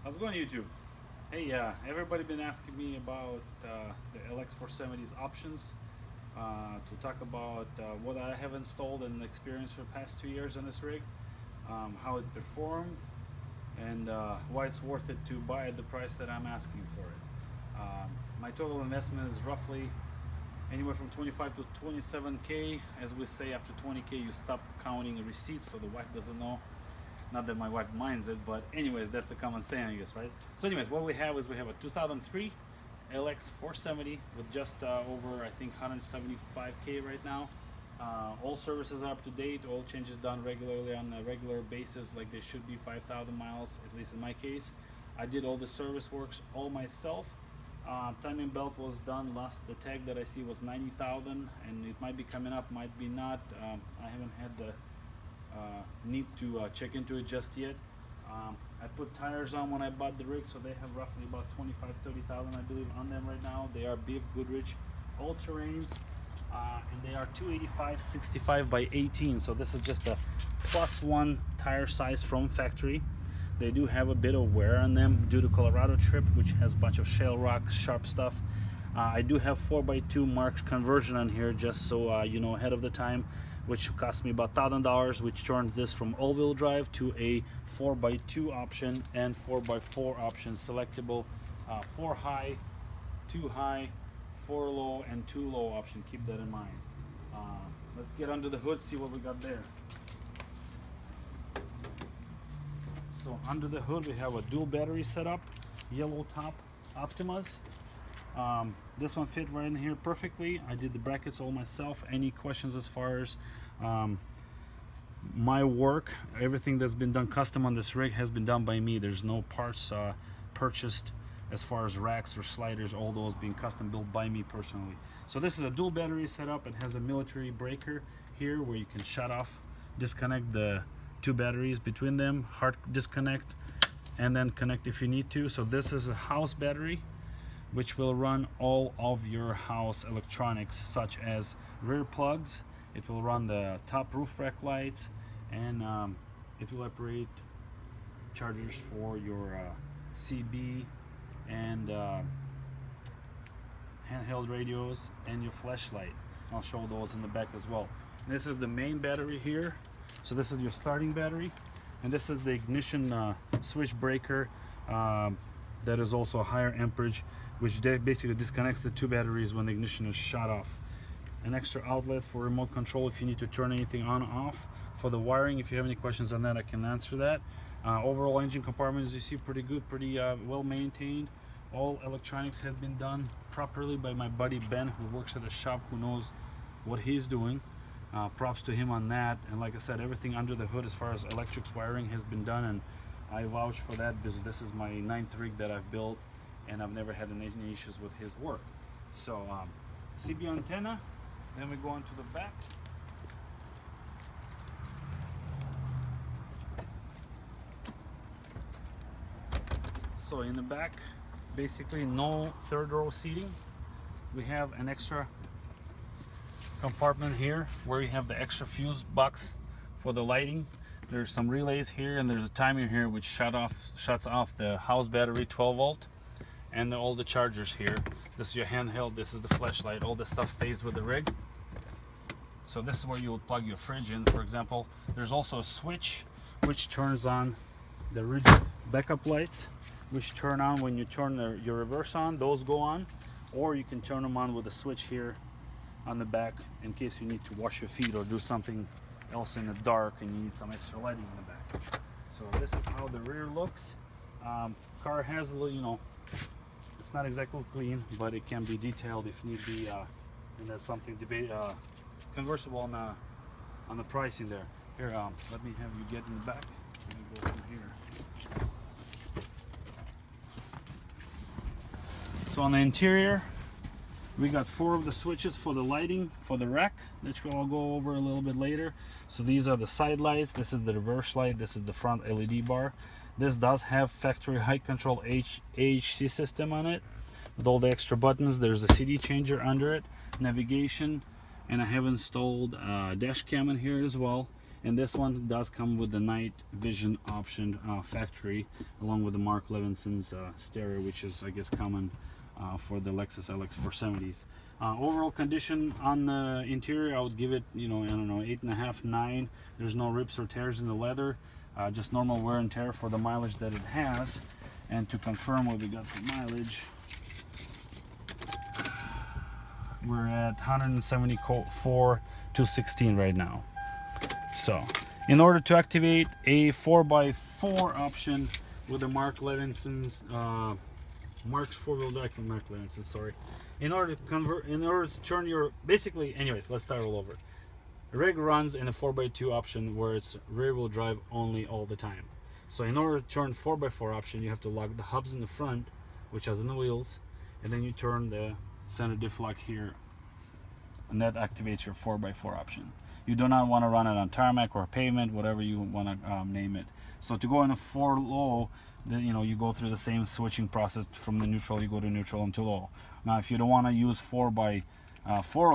How's it going, YouTube? Hey, everybody been asking me about the LX470's options, to talk about what I have installed and experienced for the past 2 years on this rig, how it performed, and why it's worth it to buy at the price that I'm asking for it. My total investment is roughly anywhere from 25 to 27K. As we say, after 20K you stop counting receipts, so the wife doesn't know. Not that my wife minds it, but anyways, that's the common saying, I guess, right? So anyways, what we have is we have a 2003 LX470 with just over, I think, 175K right now. All services are up to date, oil changes done regularly on a regular basis, like they should be, 5,000 miles, at least in my case. I did all the service works all myself. Timing belt was done, the tag that I see was 90,000, and it might be coming up, might be not. I haven't had the need to check into it just yet. I put tires on when I bought the rig, so they have roughly about 25-30,000, I believe, on them right now. They are BFGoodrich All-Terrains, and they are 285/65 by 18, so this is just a +1 tire size from factory. They do have a bit of wear on them due to Colorado trip, which has a bunch of shale rocks, sharp stuff. I do have 4x2 marked conversion on here, just so you know ahead of the time, which cost me about $1,000, which turns this from all-wheel drive to a 4x2 option and 4x4 option selectable. 4 high, 2 high, 4 low, and 2 low option. Keep that in mind. Let's get under the hood, see what we got there. So under the hood we have a dual battery setup, YellowTop Optimas. This one fit right in here perfectly. I did the brackets all myself. Any questions as far as my work, everything that's been done custom on this rig has been done by me. There's no parts purchased as far as racks or sliders, all those being custom built by me personally. So this is a dual battery setup. It has a military breaker here where you can shut off, disconnect the 2 batteries between them, hard disconnect, and then connect if you need to. So this is a house battery, which will run all of your house electronics, such as rear plugs. It will run the top roof rack lights, and it will operate chargers for your CB and handheld radios and your flashlight. I'll show those in the back as well. And this is the main battery here. So this is your starting battery, and this is the ignition switch breaker. That is also a higher amperage, which basically disconnects the 2 batteries when the ignition is shut off. An extra outlet for remote control if you need to turn anything on or off. For the wiring, if you have any questions on that, I can answer that. Overall engine compartment, as you see, pretty good, pretty well maintained. All electronics have been done properly by my buddy Ben, who works at a shop, who knows what he's doing. Props to him on that. And like I said, everything under the hood as far as electrics wiring has been done, and I vouch for that because this is my 9th rig that I've built, and I've never had any issues with his work. So CB antenna, then we go on to the back. So in the back, basically no 3rd row seating. We have an extra compartment here where you have the extra fuse box for the lighting. There's some relays here, and there's a timer here which shuts off the house battery 12 volt, and all the chargers here. This is your handheld, this is the flashlight, all this stuff stays with the rig. So this is where you will plug your fridge in, for example. There's also a switch which turns on the rigid backup lights, which turn on when you turn your reverse on. Those go on, or you can turn them on with a switch here on the back in case you need to wash your feet or do something else in the dark and you need some extra lighting in the back. So this is how the rear looks. Car has a little, you know, it's not exactly clean, but it can be detailed if need be, and that's something conversable on the pricing there. Here, let me have you get in the back. Let me go from here. So on the interior, we got 4 of the switches for the lighting for the rack, which we'll go over a little bit later. So these are the side lights, this is the reverse light, this is the front LED bar. This does have factory height control AHC system on it with all the extra buttons. There's a CD changer under it, navigation, and I have installed a dash cam in here as well. And this one does come with the night vision option factory, along with the Mark Levinson's stereo, which is, I guess, common for the Lexus LX470s. Overall condition on the interior, I would give it, you know, I don't know, 8.5, 9. There's no rips or tears in the leather, just normal wear and tear for the mileage that it has. And to confirm what we got for mileage, we're at 174 to 16 right now. So in order to activate a 4x4 option with the Mark Levinson's Mark's four-wheel drive from Mark Levinson, sorry. In order to turn your, basically, anyways, let's start all over. Rig runs in a 4x2 option where it's rear-wheel drive only all the time. So in order to turn 4x4 option, you have to lock the hubs in the front, which is on the wheels, and then you turn the center diff lock here, and that activates your 4x4 option. You do not want to run it on tarmac or pavement, whatever you want to name it. So to go in a 4 low, then, you know, you go through the same switching process from the neutral. You go to neutral into low. Now, if you don't want to use 4x4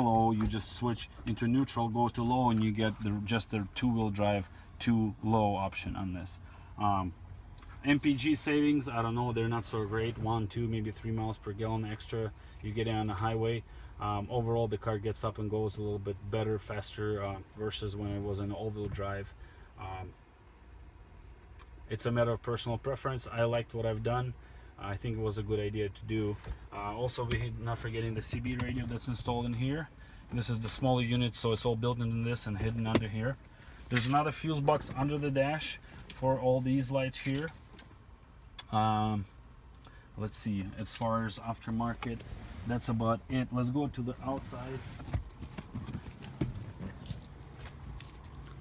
low, you just switch into neutral, go to low, and you get just the two-wheel drive 2 low option on this. MPG savings, I don't know, they're not so great. 1, 2, maybe 3 miles per gallon extra you get on the highway. Overall, the car gets up and goes a little bit better, faster versus when it was in all-wheel drive. It's a matter of personal preference. I liked what I've done. I think it was a good idea to do. Also, we're not forgetting the CB radio that's installed in here. And this is the smaller unit, so it's all built into this and hidden under here. There's another fuse box under the dash for all these lights here. Let's see, as far as aftermarket, that's about it. Let's go to the outside.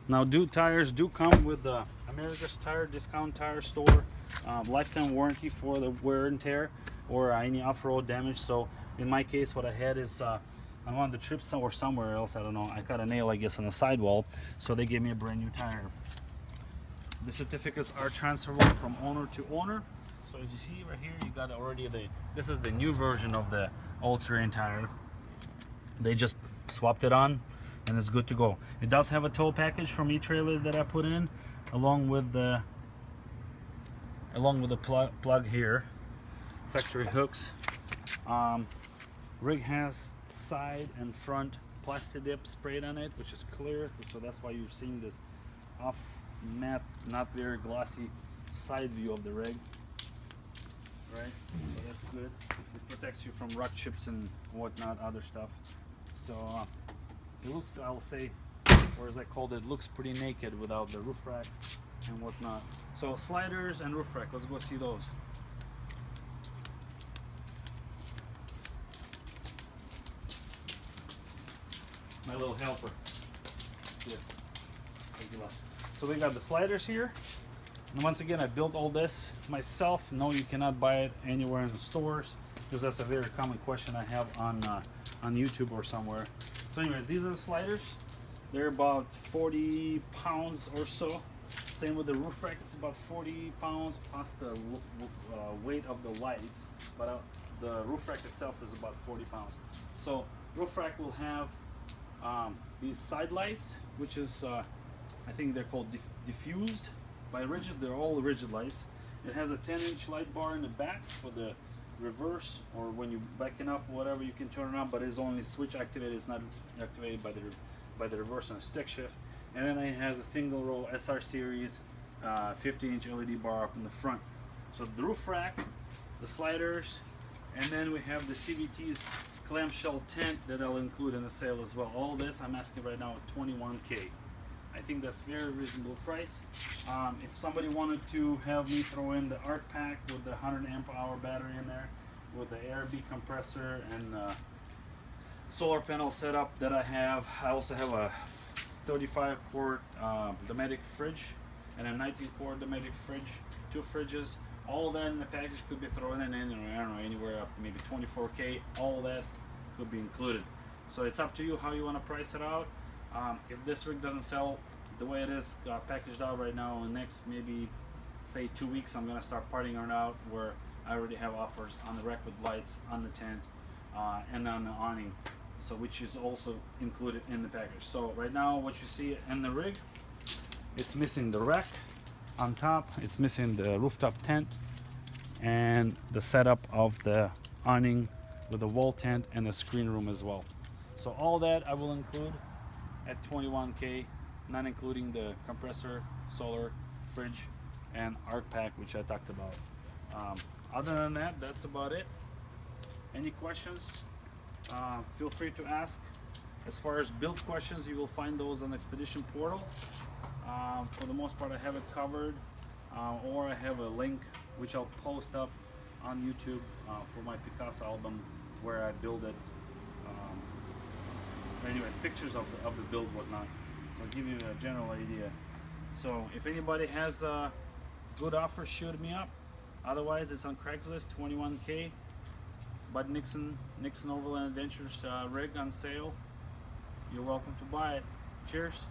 Now, tires do come with the America's Tire Discount Tire Store lifetime warranty for the wear and tear or any off-road damage. So in my case, what I had is on one of the trips or somewhere else, I don't know, I cut a nail, I guess, on the sidewall, so they gave me a brand new tire. The certificates are transferable from owner to owner. So as you see right here, you got already this is the new version of the all-terrain tire. They just swapped it on and it's good to go. It does have a tow package from e-trailer that I put in, along with the plug here, factory hooks. Rig has side and front plastic dip sprayed on it, which is clear, so that's why you're seeing this off matte, not very glossy side view of the rig, right? So that's good. It protects you from rock chips and whatnot, other stuff. So it looks, I'll say, or as I called it, looks pretty naked without the roof rack and whatnot. So sliders and roof rack, let's go see those. My little helper. Here. Thank you, Les. So we got the sliders here. And once again, I built all this myself. No, you cannot buy it anywhere in the stores, because that's a very common question I have on YouTube or somewhere. So anyways, these are the sliders. They're about 40 pounds or so. Same with the roof rack, it's about 40 pounds plus the weight of the lights. But the roof rack itself is about 40 pounds. So roof rack will have these side lights, which is, I think they're called diffused. By rigid, they're all rigid lights. It has a 10-inch light bar in the back for the reverse, or when you're backing up, whatever, you can turn it on, but it's only switch activated. It's not activated by the reverse and stick shift. And then it has a single row SR series 50-inch LED bar up in the front. So the roof rack, the sliders, and then we have the CVT's clamshell tent that I'll include in the sale as well. All this I'm asking right now at $21K. I think that's very reasonable price. If somebody wanted to have me throw in the arc pack with the 100 amp hour battery in there, with the ARB compressor and solar panel setup that I have, I also have a 35 quart Dometic fridge and a 19 quart Dometic fridge, 2 fridges. All that in the package could be thrown in, I don't know, anywhere up maybe 24K. All that could be included. So it's up to you how you want to price it out. If this rig doesn't sell the way it is packaged out right now, in the next maybe say 2 weeks, I'm gonna start parting it out where I already have offers on the rack with lights, on the tent, and on the awning, so which is also included in the package. So right now what you see in the rig It's missing the rack on top, it's missing the rooftop tent, and the setup of the awning with a wall tent and a screen room as well. So all that I will include at 21K, not including the compressor, solar, fridge, and arc pack, which I talked about. Other than that, that's about it. Any questions, feel free to ask. As far as build questions, you will find those on Expedition Portal. For the most part, I have it covered, or I have a link which I'll post up on YouTube for my Picasso album where I build it. Anyways, pictures of the build, whatnot. So I'll give you a general idea. So if anybody has a good offer, shoot me up. Otherwise, it's on Craigslist, 21K. BudNixon, Nikson Overland Adventures rig on sale. You're welcome to buy it. Cheers.